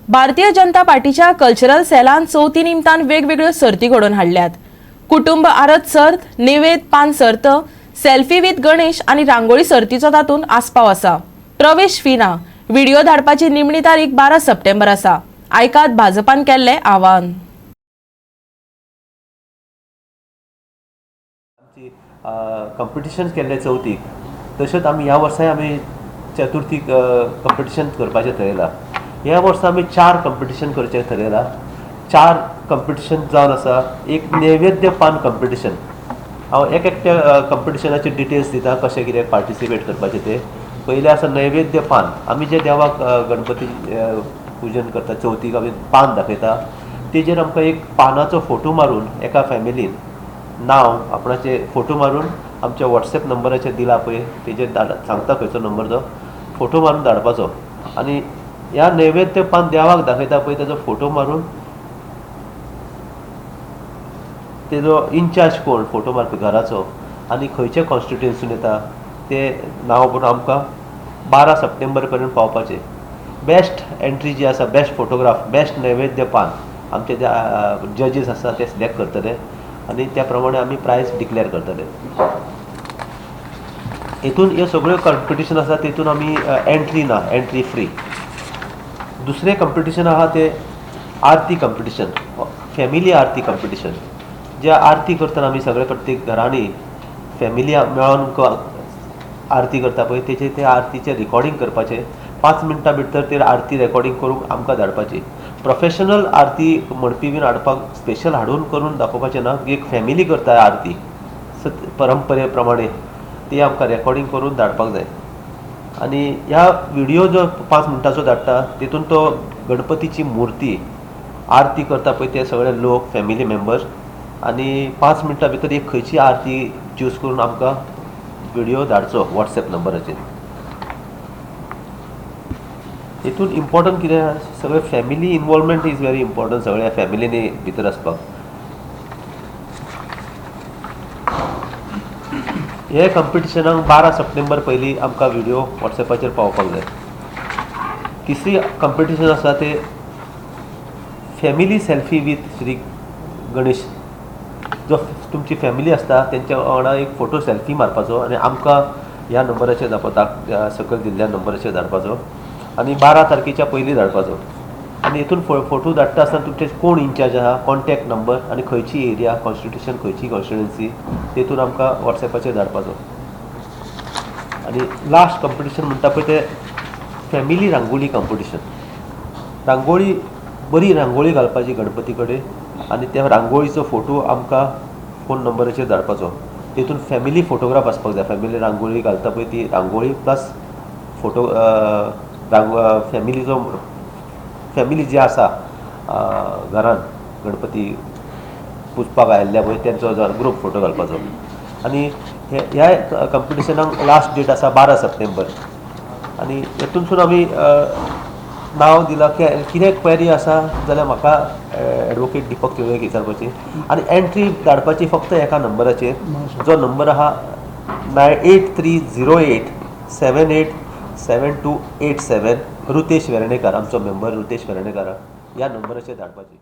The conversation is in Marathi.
भारतीय जनता पार्टीच्या कल्चरल सेलान चवथी निमतान वेगवेगळ्यो सर्ती घडोवन हाडल्यात। कुटुंब आरत सर्त, नेवेद पान सर्त, सेल्फी विथ गणेश आणि रांगोळी सर्तीचो तातूंत आस्पाव आसा। प्रवेश फी ना। व्हिडिओ धाडपाची निमणी तारीख 12 सप्टेंबर आसा। आयकात भाजपान केल्ले आवाहन। कॉम्पिटिशन केल्ले चवथीक, तशेंच आमी ह्या वर्सा आमी चतुर्थीक कॉम्पिटिशन करपाचें थारायलां। ह्या वर्सा आमी 4 कॉम्पिटिशन करचें थारायलां। 4 कॉम्पिटिशन जावन आसा। एक नैवेद्य पान कॉम्पिटिशन। हांव एकट्या कॉम्पिटिशनाचे डिटेल्स दिता, कशें कितें पार्टिसिपेट करपाचें तें। पयलें आसा नैवेद्य पान। आमी जे देवाक गणपती पुजन करता चवथीक आमी पान दाखयता, तेजेर आमकां एक पानाचो फोटो मारून एका फॅमिलीन नांव आपणाचे फोटो मारून आमच्या वॉट्सॅप नंबराचेर दिला पळय, तेजेर सांगता खंयचो नंबर तो फोटो मारून धाडपाचो। आनी ह्या नैवेद्य पान देवाक दाखयता पळय तेजो फोटो मारून तेजो इन्चार्ज कोण फोटो मारपी घराचो आनी खंयचे कॉन्स्टिट्युएन्सीन येता तें नांव बरोवन आमकां 12 सप्टेंबर पर्यंत पावपाचें। बेस्ट एंट्री जी आसा, बेस्ट फोटोग्राफ, बेस्ट नैवेद्य पान आमचे जे जजीस आसा ते सिलेक्ट करतले आनी त्या प्रमाणे आमी प्रायज डिक्लेअर करतले। हितून ह्यो सगळ्यो कॉम्पिटिशन आसा तितून आमी एंट्री ना, एंट्री फ्री। दुसरें कॉम्पिटिशन आहा तें आरती कॉम्पिटिशन, फॅमिली आरती कॉम्पिटिशन। ज्या आरती करतना आमी सगळे प्रत्येक घरांनी फॅमिली मेळोन आरती करता पळय, तेचे ते आरतीचें रिकॉर्डिंग करपाचें। 5 मिनटां भितर ते आरती रेकॉर्डिंग करून आमकां धाडपाची। प्रोफेशनल आरती म्हणपी बीन हाडपाक स्पेशल हाडून करून दाखोवपाचें ना, एक फॅमिली करता आरती परंपरे प्रमाणे ती आमकां रेकॉर्डिंग करून धाडपाक जाय। आनी ह्या व्हिडिओ जो 5 मिनटाचो धाडटा तितून तो गणपतीची मुर्ती आरती करता पळय ते सगळे लोक फॅमिली मेंबर्स, आनी 5 मिनटां भितर एक खंयची आरती चूज करून आमकां व्हिडिओ धाडचो वॉट्सॅप नंबराचेर। हितून इम्पॉर्टंट कितें, सगळे family involvement is very important, सगळ्या फॅमिलीनी भितर आसपाक। हे कॉम्पिटिशनाक 12 सप्टेंबर पयलीं आमकां व्हिडिओ वॉट्सॅपाचेर पावपाक जाय। तिसरी कॉम्पिटिशन आसा ते family selfie with Shri Ganesh. जो तुमची फॅमिली आसता तेंच्या वांगडा एक फोटो सेल्फी मारपाचो आनी आमकां ह्या नंबराचेर सकयल दिल्ल्या नंबराचेर धाडपाचो आनी 12 तारखेच्या पयलीं धाडपाचो। आनी हितून फोटो धाडटा आसतना तुमचे कोण इन्चार्ज आहा, कॉन्टॅक्ट नंबर आनी खंयची एरिया, कॉन्स्टिट्युशन खंयची कॉन्स्टिट्युएन्सी तेतून आमकां वॉट्सॅपाचेर धाडपाचो। आनी लास्ट कॉम्पिटिशन म्हणटा पळय ते फॅमिली रांगोळी कॉम्पिटिशन। रांगोळी, बरी रांगोळी घालपाची गणपती कडेन आनी त्या रांगोळीचो फोटो आमकां फोन नंबराचेर धाडपाचो। तेतून फॅमिली फोटोग्राफ आसपाक जाय। फॅमिली रांगोळी घालता पळय ती रांगोळी प्लस फोटो फॅमिली जी आसा घरान गणपती पुजपाक आयिल्ल्या पळय तेंचो ग्रूप फोटो घालपाचो। आनी ह्या कॉम्पिटिशनाक लास्ट डेट आसा 12 सप्टेंबर। आनी हेतूनसून आमी नांव दिलां की कितें क्वेरी आसा जाल्यार म्हाका एडवोकेट दिपक तिवळेक विचारपाची आनी एंट्री धाडपाची फक्त एका नंबराचेर, जो नंबर आहा 8308787287। रुतेश वेर्णेकार, आमचो मेंबर रुतेश वेर्णेकार, ह्या नंबराचेर धाडपाची।